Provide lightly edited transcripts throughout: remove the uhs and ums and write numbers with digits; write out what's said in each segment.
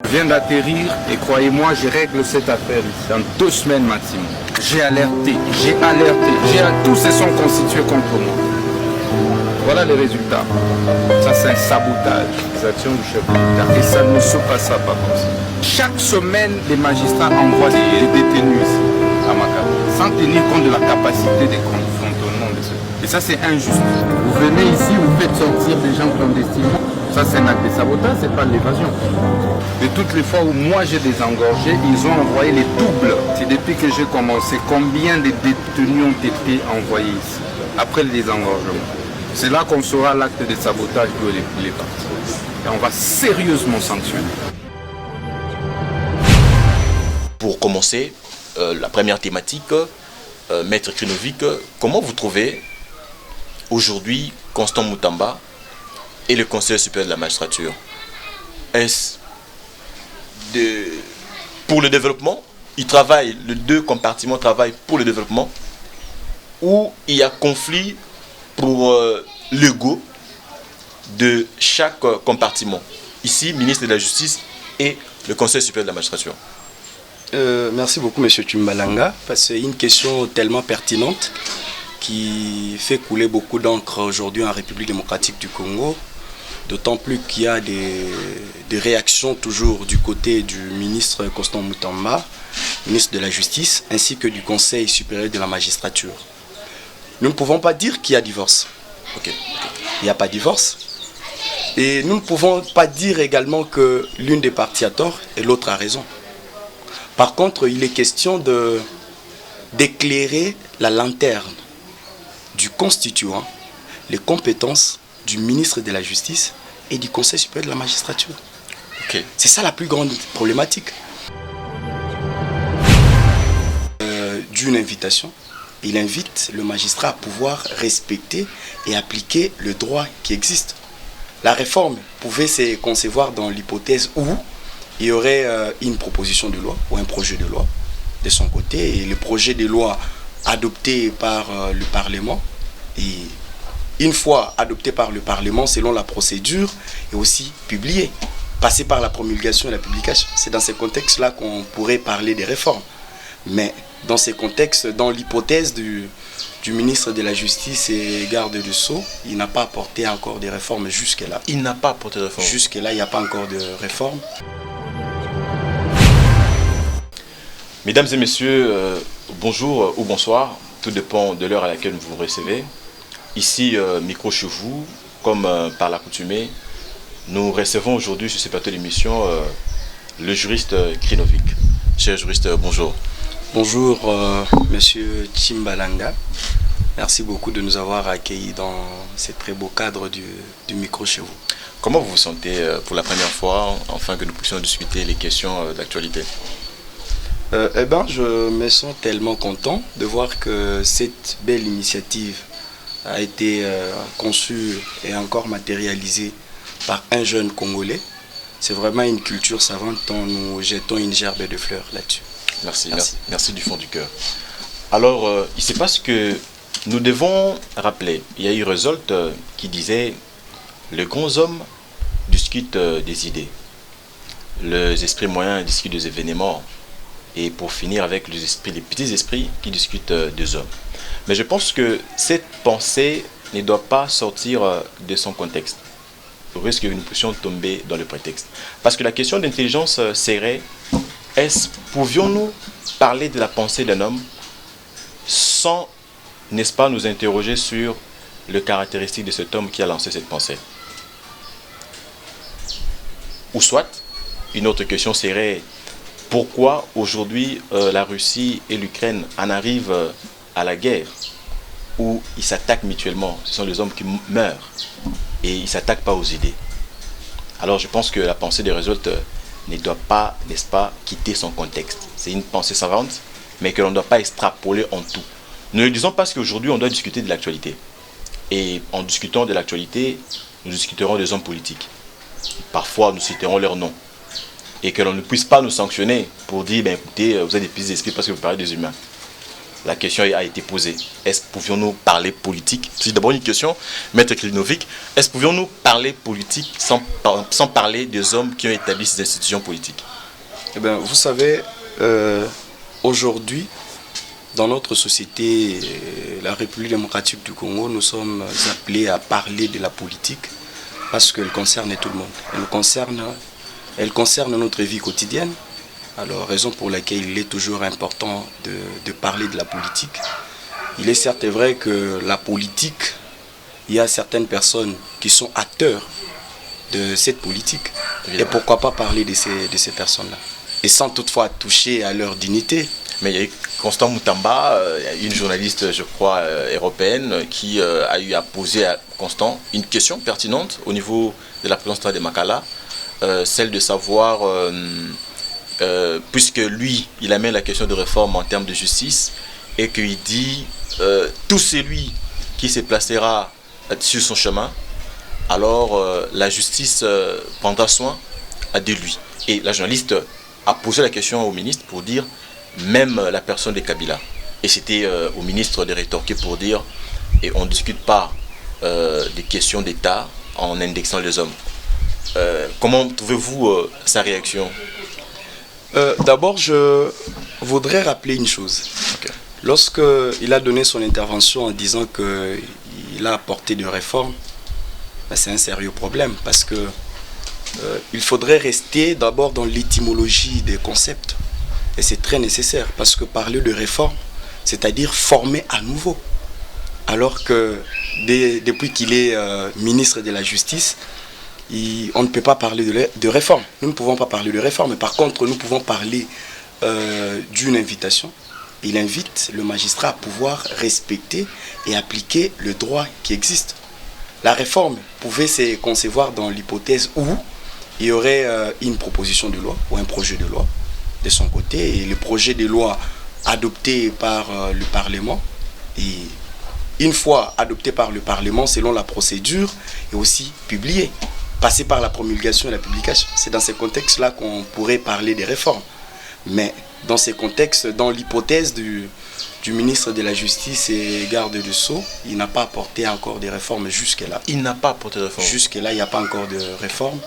Je viens d'atterrir et croyez-moi, je règle cette affaire ici en 2 semaines maximum. J'ai alerté, tous se sont constitués contre moi. Voilà les résultats. Ça c'est un sabotage des actions du chef de l'État et ça ne se passera pas comme ça. Chaque semaine, les magistrats envoient des détenus ici à Makaba, sans tenir compte de la capacité des cantonnements de ceux. Et ça c'est injuste. Vous venez ici, vous faites sortir des gens clandestinement. Ça c'est un acte de sabotage, c'est pas de l'évasion. De toutes les fois où moi j'ai désengorgé, ils ont envoyé les doubles. C'est depuis que j'ai commencé, combien de détenus ont été envoyés ici, après le désengorgement. C'est là qu'on saura l'acte de sabotage d'où il est parti. Et on va sérieusement sanctionner. Pour commencer, la première thématique, Maître Krinovic, comment vous trouvez aujourd'hui Constant Moutamba et le Conseil supérieur de la magistrature? Est-ce pour le développement? Ils travaillent, les deux compartiments travaillent pour le développement, ou il y a conflit pour l'ego de chaque compartiment? Ici, ministre de la Justice et le Conseil supérieur de la magistrature. Merci beaucoup, M. Tchimbalanga, parce que c'est une question tellement pertinente qui fait couler beaucoup d'encre aujourd'hui en République démocratique du Congo, d'autant plus qu'il y a des réactions toujours du côté du ministre Constant Moutamba, ministre de la Justice, ainsi que du Conseil supérieur de la magistrature. Nous ne pouvons pas dire qu'il y a divorce. Okay. Il n'y a pas de divorce. Et nous ne pouvons pas dire également que l'une des parties a tort et l'autre a raison. Par contre, il est question d'éclairer la lanterne du constituant, les compétences du ministre de la Justice et du Conseil supérieur de la magistrature. Okay. C'est ça la plus grande problématique. D'une invitation, il invite le magistrat à pouvoir respecter et appliquer le droit qui existe. La réforme pouvait se concevoir dans l'hypothèse où il y aurait une proposition de loi ou un projet de loi de son côté et le projet de loi adopté par le Parlement et une fois adopté par le Parlement selon la procédure et aussi publié, passer par la promulgation et la publication. C'est dans ces contextes-là qu'on pourrait parler des réformes. Mais dans ces contextes, dans l'hypothèse du ministre de la Justice et garde de Sceaux, il n'a pas apporté encore de réformes jusque-là. Il n'a pas apporté de réformes. Jusque-là, il n'y a pas encore de réformes. Mesdames et messieurs, bonjour ou bonsoir, tout dépend de l'heure à laquelle vous vous recevez. Ici, micro chez vous, comme par l'accoutumée, nous recevons aujourd'hui sur ce plateau d'émission le juriste Krinovic. Cher juriste, bonjour. Bonjour, monsieur Tchimbalanga. Merci beaucoup de nous avoir accueillis dans ce très beau cadre du micro chez vous. Comment vous vous sentez pour la première fois, afin que nous puissions discuter les questions d'actualité? Je me sens tellement content de voir que cette belle initiative a été conçue et encore matérialisée par un jeune Congolais. C'est vraiment une culture savante dont nous jetons une gerbe de fleurs là-dessus. Merci du fond du cœur. Alors, il se passe que nous devons rappeler, il y a eu Résolte qui disait « Les grands hommes discutent des idées, les esprits moyens discutent des événements, et pour finir avec les petits esprits qui discutent des hommes. » Mais je pense que cette pensée ne doit pas sortir de son contexte, au risque que nous puissions tomber dans le prétexte. Parce que la question d'intelligence serait, pouvions-nous parler de la pensée d'un homme sans, n'est-ce pas, nous interroger sur le caractéristique de cet homme qui a lancé cette pensée? Ou soit, une autre question serait, pourquoi aujourd'hui la Russie et l'Ukraine en arrivent à la guerre où ils s'attaquent mutuellement? Ce sont les hommes qui meurent et ils ne s'attaquent pas aux idées. Alors je pense que la pensée des Résoltes ne doit pas, n'est-ce pas, quitter son contexte. C'est une pensée savante, mais que l'on ne doit pas extrapoler en tout. Ne le disons pas parce qu'aujourd'hui on doit discuter de l'actualité. Et en discutant de l'actualité, nous discuterons des hommes politiques. Parfois nous citerons leurs noms. Et que l'on ne puisse pas nous sanctionner pour dire, écoutez, vous avez des petits esprits parce que vous parlez des humains. la question a été posée. Est-ce que pouvions-nous parler politique? C'est d'abord une question, Maître Klinovic. Est-ce que pouvions-nous parler politique sans parler des hommes qui ont établi ces institutions politiques? Eh bien, vous savez, aujourd'hui, dans notre société, la République démocratique du Congo, nous sommes appelés à parler de la politique parce qu'elle concerne tout le monde. Elle concerne notre vie quotidienne. Alors, raison pour laquelle il est toujours important de parler de la politique. Il est certes vrai que la politique, il y a certaines personnes qui sont acteurs de cette politique. Et pourquoi pas parler de ces personnes-là? Et sans toutefois toucher à leur dignité. Mais il y a eu Constant Moutamba, une journaliste, je crois, européenne, qui a eu à poser à Constant une question pertinente au niveau de la présidence de Makala, celle de savoir, puisque lui, il amène la question de réforme en termes de justice, et qu'il dit, tout celui qui se placera sur son chemin, alors la justice prendra soin de lui. Et la journaliste a posé la question au ministre pour dire, même la personne de Kabila. Et c'était au ministre de rétorquer pour dire, et on ne discute pas des questions d'État en indexant les hommes. Comment trouvez-vous sa réaction? D'abord, je voudrais rappeler une chose. Okay. Lorsqu'il a donné son intervention en disant qu'il a apporté des réformes, ben c'est un sérieux problème parce que il faudrait rester d'abord dans l'étymologie des concepts. Et c'est très nécessaire parce que parler de réforme, c'est-à-dire former à nouveau. Alors que depuis qu'il est ministre de la Justice, on ne peut pas parler de réforme. Nous ne pouvons pas parler de réforme. Par contre, nous pouvons parler d'une invitation. Il invite le magistrat à pouvoir respecter et appliquer le droit qui existe. La réforme pouvait se concevoir dans l'hypothèse où il y aurait une proposition de loi ou un projet de loi de son côté et le projet de loi adopté par le Parlement et une fois adopté par le Parlement selon la procédure et aussi publié, passer par la promulgation et la publication. C'est dans ces contextes-là qu'on pourrait parler des réformes. Mais dans ces contextes, dans l'hypothèse du ministre de la Justice et garde de Sceaux, il n'a pas apporté encore des réformes jusque-là. Il n'a pas apporté de réformes. Jusque-là, il n'y a pas encore de réformes.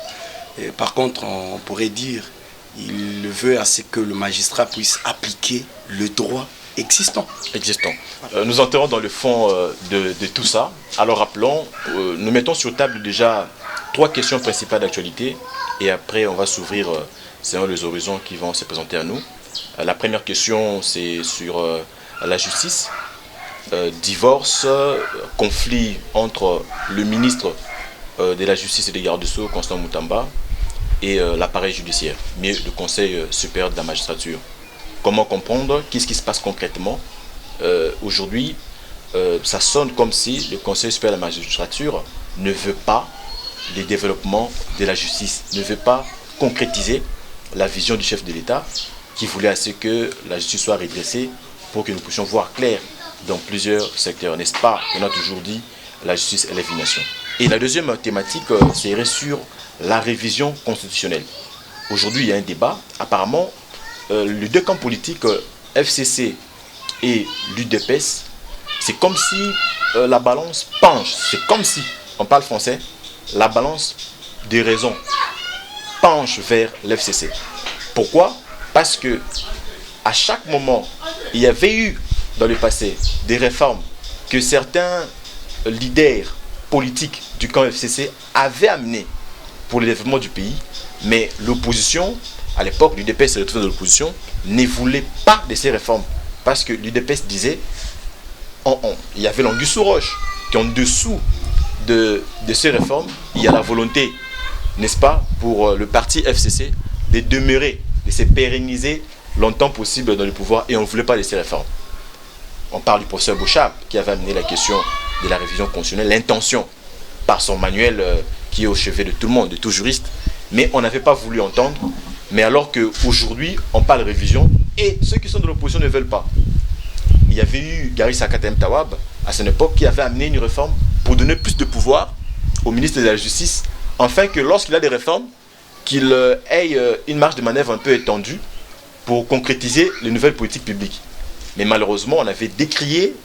Et par contre, on pourrait dire il veut à ce que le magistrat puisse appliquer le droit existant. Nous entrons dans le fond de tout ça. Alors rappelons, nous mettons sur table déjà 3 questions principales d'actualité et après on va s'ouvrir selon les horizons qui vont se présenter à nous. La première question c'est sur la justice, divorce, conflit entre le ministre de la Justice et des gardes sceaux, Constant Moutamba, et l'appareil judiciaire, mais le Conseil supérieur de la magistrature. Comment comprendre? Qu'est-ce qui se passe concrètement? Aujourd'hui, ça sonne comme si le Conseil supérieur de la magistrature ne veut pas le développement de la justice, ne veut pas concrétiser la vision du chef de l'État qui voulait à ce que la justice soit redressée pour que nous puissions voir clair dans plusieurs secteurs, n'est-ce pas? On a toujours dit la justice est la nation. Et la deuxième thématique serait sur la révision constitutionnelle. Aujourd'hui, il y a un débat. Apparemment, les deux camps politiques, FCC et l'UDPS, c'est comme si la balance penche. C'est comme si, on parle français, la balance des raisons penche vers l'FCC. Pourquoi? Parce que à chaque moment, il y avait eu dans le passé des réformes que certains leaders politiques du camp FCC avaient amenées pour le développement du pays, mais l'opposition, à l'époque, l'UDPS et le de l'opposition, ne voulait pas de ces réformes. Parce que l'UDPS disait, il y avait l'anguille sous roche, qu'en dessous de ces réformes, il y a la volonté, n'est-ce pas, pour le parti FCC, de demeurer, de se pérenniser longtemps possible dans le pouvoir, et on ne voulait pas de ces réformes. On parle du professeur Bouchard, qui avait amené la question de la révision constitutionnelle, l'intention, par son manuel qui est au chevet de tout le monde, de tout juriste, mais on n'avait pas voulu entendre. Mais alors qu'aujourd'hui, on parle de révision, et ceux qui sont de l'opposition ne veulent pas. Il y avait eu Gary Sakatem Tawab, à cette époque, qui avait amené une réforme pour donner plus de pouvoir au ministre de la Justice, afin que lorsqu'il a des réformes, qu'il ait une marge de manœuvre un peu étendue pour concrétiser les nouvelles politiques publiques. Mais malheureusement, on avait décrié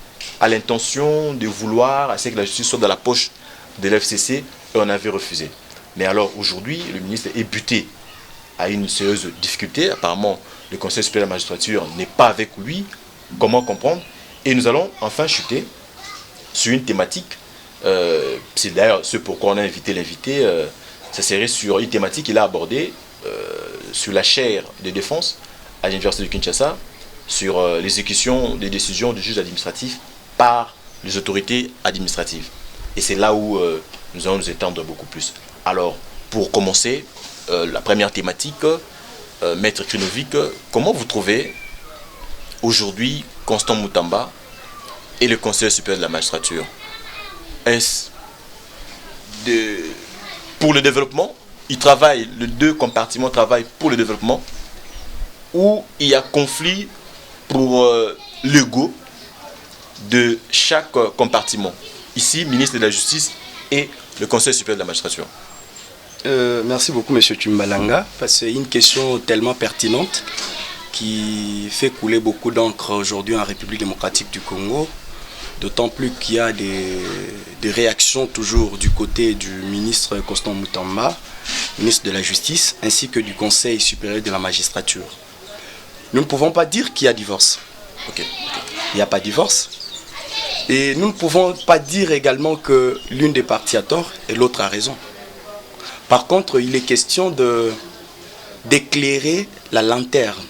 à l'intention de vouloir à ce que la justice soit dans la poche de l'FCC et on avait refusé. Mais alors aujourd'hui, le ministre est buté à une sérieuse difficulté. Apparemment, le Conseil supérieur de la magistrature n'est pas avec lui. Comment comprendre? Et nous allons enfin chuter sur une thématique. C'est d'ailleurs ce pourquoi on a invité l'invité. Ça serait sur une thématique qu'il a abordée sur la chaire de défense à l'Université de Kinshasa, sur l'exécution des décisions du juge administratif par les autorités administratives. Et c'est là où nous allons nous étendre beaucoup plus. Alors, pour commencer, la première thématique, Maître Krinovic, comment vous trouvez aujourd'hui Constant Moutamba et le Conseil supérieur de la magistrature? Est-ce pour le développement? Ils travaillent, les deux compartiments travaillent pour le développement, ou il y a conflit pour l'ego de chaque compartiment? Ici, ministre de la Justice et le Conseil supérieur de la magistrature. Merci beaucoup, M. Tumbalanga, parce que c'est une question tellement pertinente qui fait couler beaucoup d'encre aujourd'hui en République démocratique du Congo, d'autant plus qu'il y a des réactions toujours du côté du ministre Constant Moutamba, ministre de la Justice, ainsi que du Conseil supérieur de la magistrature. Nous ne pouvons pas dire qu'il y a divorce. Okay. Il n'y a pas de divorce. Et nous ne pouvons pas dire également que l'une des parties a tort et l'autre a raison. Par contre, il est question d'éclairer la lanterne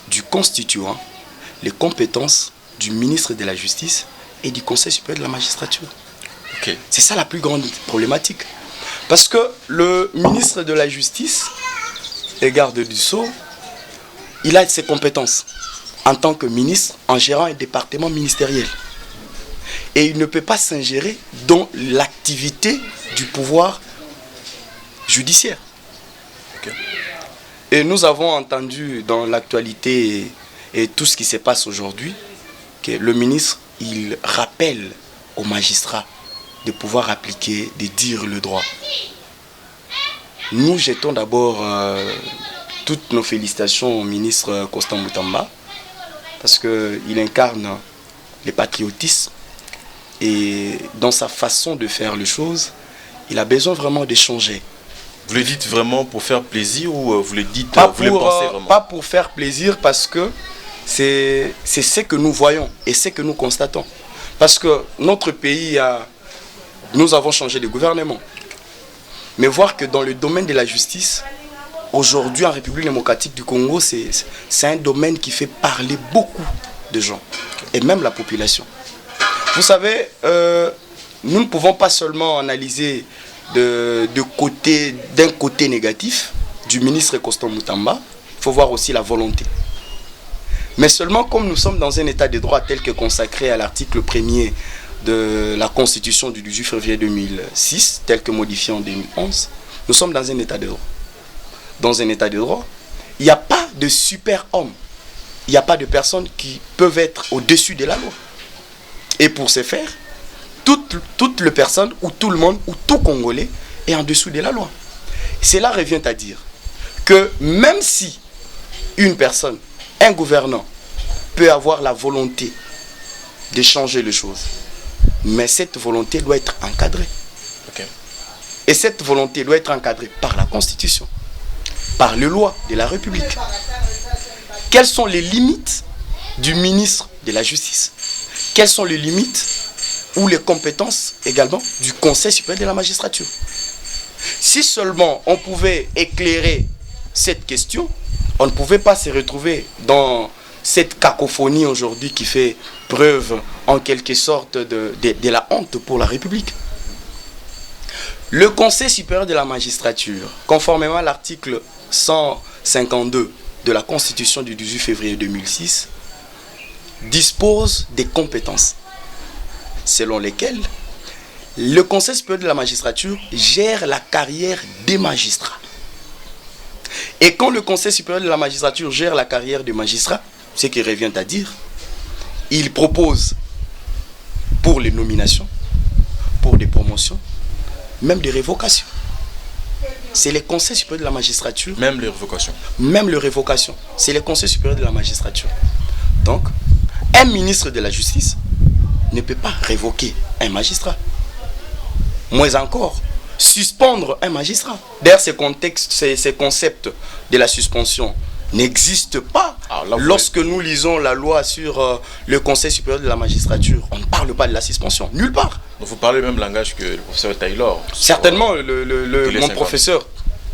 du constituant, les compétences du ministre de la Justice et du Conseil supérieur de la magistrature. Okay. C'est ça la plus grande problématique. Parce que le ministre de la Justice et garde du Sceau, il a ses compétences en tant que ministre en gérant un département ministériel. Et il ne peut pas s'ingérer dans l'activité du pouvoir judiciaire. Okay. Et nous avons entendu dans l'actualité et tout ce qui se passe aujourd'hui que le ministre, il rappelle aux magistrats de pouvoir appliquer, de dire le droit. Nous jetons d'abord toutes nos félicitations au ministre Constant Moutamba parce qu'il incarne le patriotisme et dans sa façon de faire les choses, il a besoin vraiment d'échanger. Vous le dites vraiment pour faire plaisir ou vous le dites, vous le pensez vraiment? Pas pour faire plaisir, parce que c'est ce que nous voyons et ce que nous constatons. Parce que notre pays, nous avons changé de gouvernement. Mais voir que dans le domaine de la justice, aujourd'hui en République démocratique du Congo, c'est un domaine qui fait parler beaucoup de gens, et même la population. Vous savez, nous ne pouvons pas seulement analyser d'un côté négatif du ministre Constant Moutamba, il faut voir aussi la volonté. Mais seulement comme nous sommes dans un état de droit tel que consacré à l'article 1er de la Constitution du 18 février 2006, tel que modifié en 2011, nous sommes dans un état de droit. Dans un état de droit, il n'y a pas de super-homme, il n'y a pas de personnes qui peuvent être au-dessus de la loi. Et pour ce faire, toute les personnes, ou tout le monde, ou tout Congolais est en dessous de la loi. Cela revient à dire que même si une personne, un gouvernant, peut avoir la volonté de changer les choses, mais cette volonté doit être encadrée. Okay. Et cette volonté doit être encadrée par la Constitution, par les lois de la République. Quelles sont les limites du ministre de la Justice? Quelles sont les limites ou les compétences également du Conseil supérieur de la magistrature? Si seulement on pouvait éclairer cette question, on ne pouvait pas se retrouver dans cette cacophonie aujourd'hui qui fait preuve en quelque sorte de la honte pour la République. Le Conseil supérieur de la magistrature, conformément à l'article 152 de la Constitution du 18 février 2006, dispose des compétences selon lesquelles le Conseil supérieur de la magistrature gère la carrière des magistrats. Et quand le Conseil supérieur de la magistrature gère la carrière des magistrats, ce qui revient à dire, il propose pour les nominations, pour des promotions, même des révocations. C'est le Conseil supérieur de la magistrature. Même les révocations. Même les révocations. C'est le Conseil supérieur de la magistrature. Donc, un ministre de la Justice ne peut pas révoquer un magistrat. Moins encore, suspendre un magistrat. D'ailleurs, ces concepts de la suspension n'existent pas. Lorsque nous lisons la loi sur le Conseil supérieur de la magistrature, on ne parle pas de la suspension, nulle part. Donc vous parlez le même langage que le professeur Taylor. Certainement, mon professeur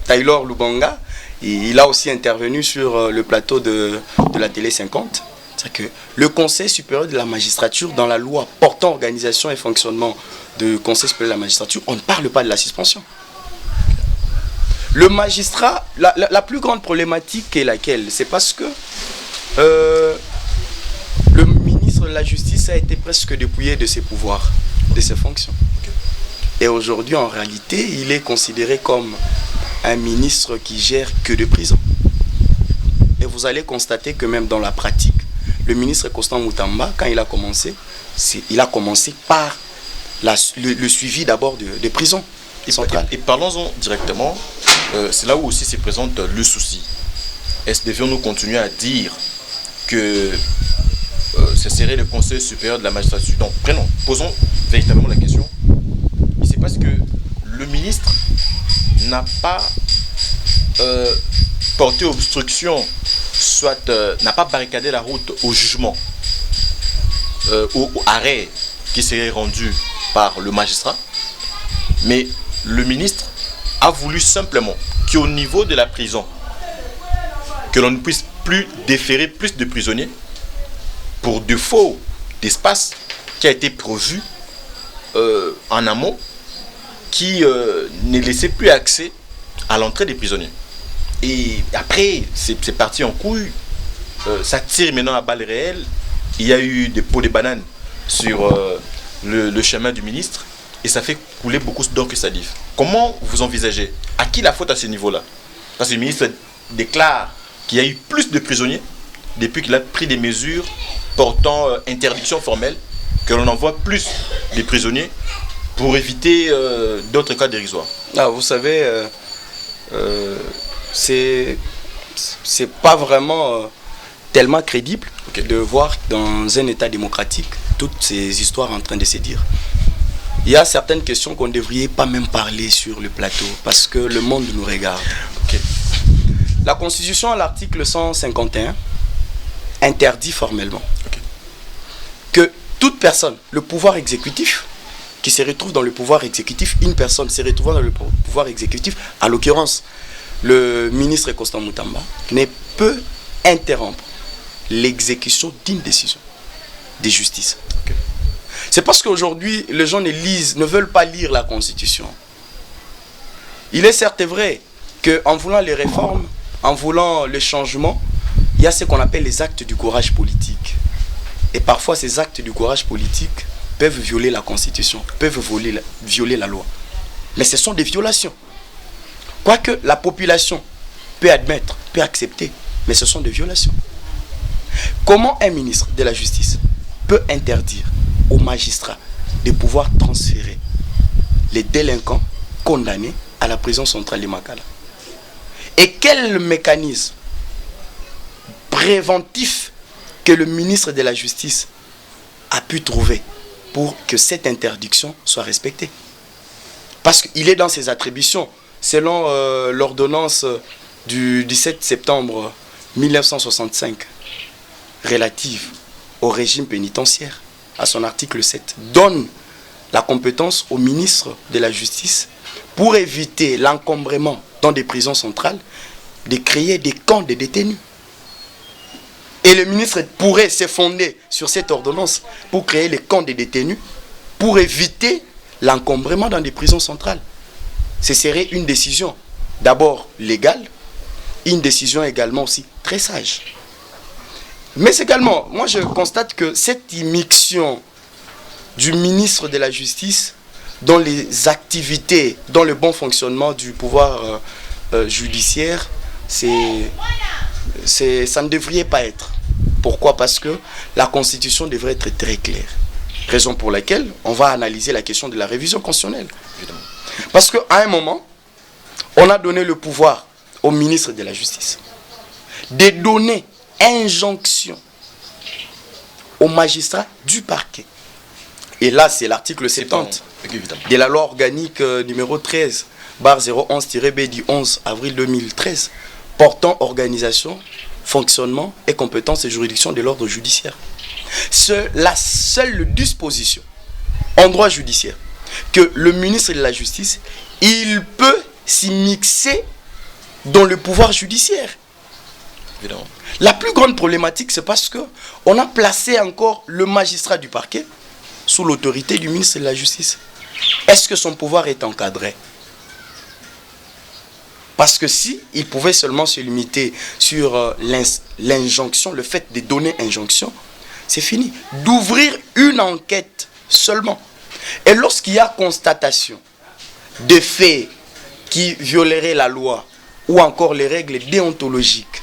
Taylor Lubanga, il a aussi intervenu sur le plateau de la Télé 50. C'est-à-dire que le Conseil supérieur de la magistrature, dans la loi portant organisation et fonctionnement du Conseil supérieur de la magistrature, on ne parle pas de la suspension. Le magistrat, la plus grande problématique est laquelle? C'est parce que le ministre de la Justice a été presque dépouillé de ses pouvoirs, de ses fonctions. Et aujourd'hui, en réalité, il est considéré comme un ministre qui gère que de prison. Et vous allez constater que même dans la pratique, le ministre Constant Moutamba, quand il a commencé par le suivi d'abord de prison centrale. Et parlons-en directement, c'est là où aussi se présente le souci. Est-ce que devions-nous continuer à dire que ce serait le Conseil supérieur de la magistrature? Donc, posons véritablement la question. C'est parce que le ministre n'a pas porté obstruction, soit n'a pas barricadé la route au jugement, au arrêt qui serait rendu par le magistrat, mais le ministre a voulu simplement qu'au niveau de la prison, que l'on ne puisse plus déférer plus de prisonniers pour défaut d'espace qui a été prévu en amont, qui ne laissait plus accès à l'entrée des prisonniers. Et après, c'est parti en couille, ça tire maintenant à balles réelles. Il y a eu des pots de bananes sur le chemin du ministre et ça fait couler beaucoup d'encre salive. Comment vous envisagez? À qui la faute à ce niveau-là? Parce que le ministre déclare qu'il y a eu plus de prisonniers depuis qu'il a pris des mesures portant interdiction formelle, que l'on envoie plus de prisonniers pour éviter d'autres cas dérisoires. Ah, vous savez, c'est pas vraiment tellement crédible de voir dans un État démocratique toutes ces histoires en train de se dire. Il y a certaines questions qu'on ne devrait pas même parler sur le plateau parce que le monde nous regarde. La Constitution, à l'article 151, interdit formellement que toute personne, le pouvoir exécutif, qui se retrouve dans le pouvoir exécutif, une personne se retrouvant dans le pouvoir exécutif, à l'occurrence le ministre Constant Moutamba, ne peut interrompre l'exécution d'une décision de justice. C'est parce qu'aujourd'hui, les gens ne veulent pas lire la Constitution. Il est certes vrai qu'en voulant les réformes, en voulant le changement, il y a ce qu'on appelle les actes du courage politique. Et parfois, ces actes du courage politique peuvent violer la Constitution, peuvent violer la loi. Mais ce sont des violations. Quoique la population peut admettre, peut accepter, mais ce sont des violations. Comment un ministre de la Justice peut interdire aux magistrats de pouvoir transférer les délinquants condamnés à la prison centrale de Makala? Et quel mécanisme préventif que le ministre de la Justice a pu trouver pour que cette interdiction soit respectée? Parce qu'il est dans ses attributions, selon l'ordonnance du 17 septembre 1965 relative au régime pénitentiaire, à son article 7, donne la compétence au ministre de la Justice pour éviter l'encombrement dans des prisons centrales de créer des camps de détenus. Et le ministre pourrait se fonder sur cette ordonnance pour créer les camps de détenus pour éviter l'encombrement dans des prisons centrales. Ce serait une décision d'abord légale, une décision également aussi très sage. Mais également, moi je constate que cette immixtion du ministre de la Justice dans les activités, dans le bon fonctionnement du pouvoir judiciaire, ça ne devrait pas être. Pourquoi? Parce que la Constitution devrait être très claire. Raison pour laquelle on va analyser la question de la révision constitutionnelle. Parce qu'à un moment, on a donné le pouvoir au ministre de la Justice de donner injonction aux magistrats du parquet. Et là, c'est l'article 70 de la loi organique numéro 13/011-B du 11 avril 2013 portant organisation, fonctionnement et compétences et juridiction de l'ordre judiciaire. C'est la seule disposition en droit judiciaire que le ministre de la Justice, il peut s'immiscer dans le pouvoir judiciaire. Évidemment. La plus grande problématique, c'est parce qu'on a placé encore le magistrat du parquet sous l'autorité du ministre de la Justice. Est-ce que son pouvoir est encadré? Parce que si il pouvait seulement se limiter sur l'injonction, le fait de donner injonction, c'est fini. D'ouvrir une enquête seulement. Et lorsqu'il y a constatation de faits qui violeraient la loi, ou encore les règles déontologiques,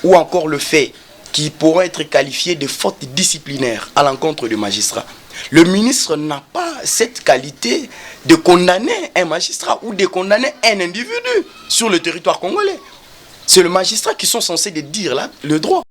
ou encore le fait qui pourrait être qualifié de faute disciplinaire à l'encontre du magistrat, le ministre n'a pas cette qualité de condamner un magistrat ou de condamner un individu sur le territoire congolais. C'est le magistrat qui sont censés de dire là le droit.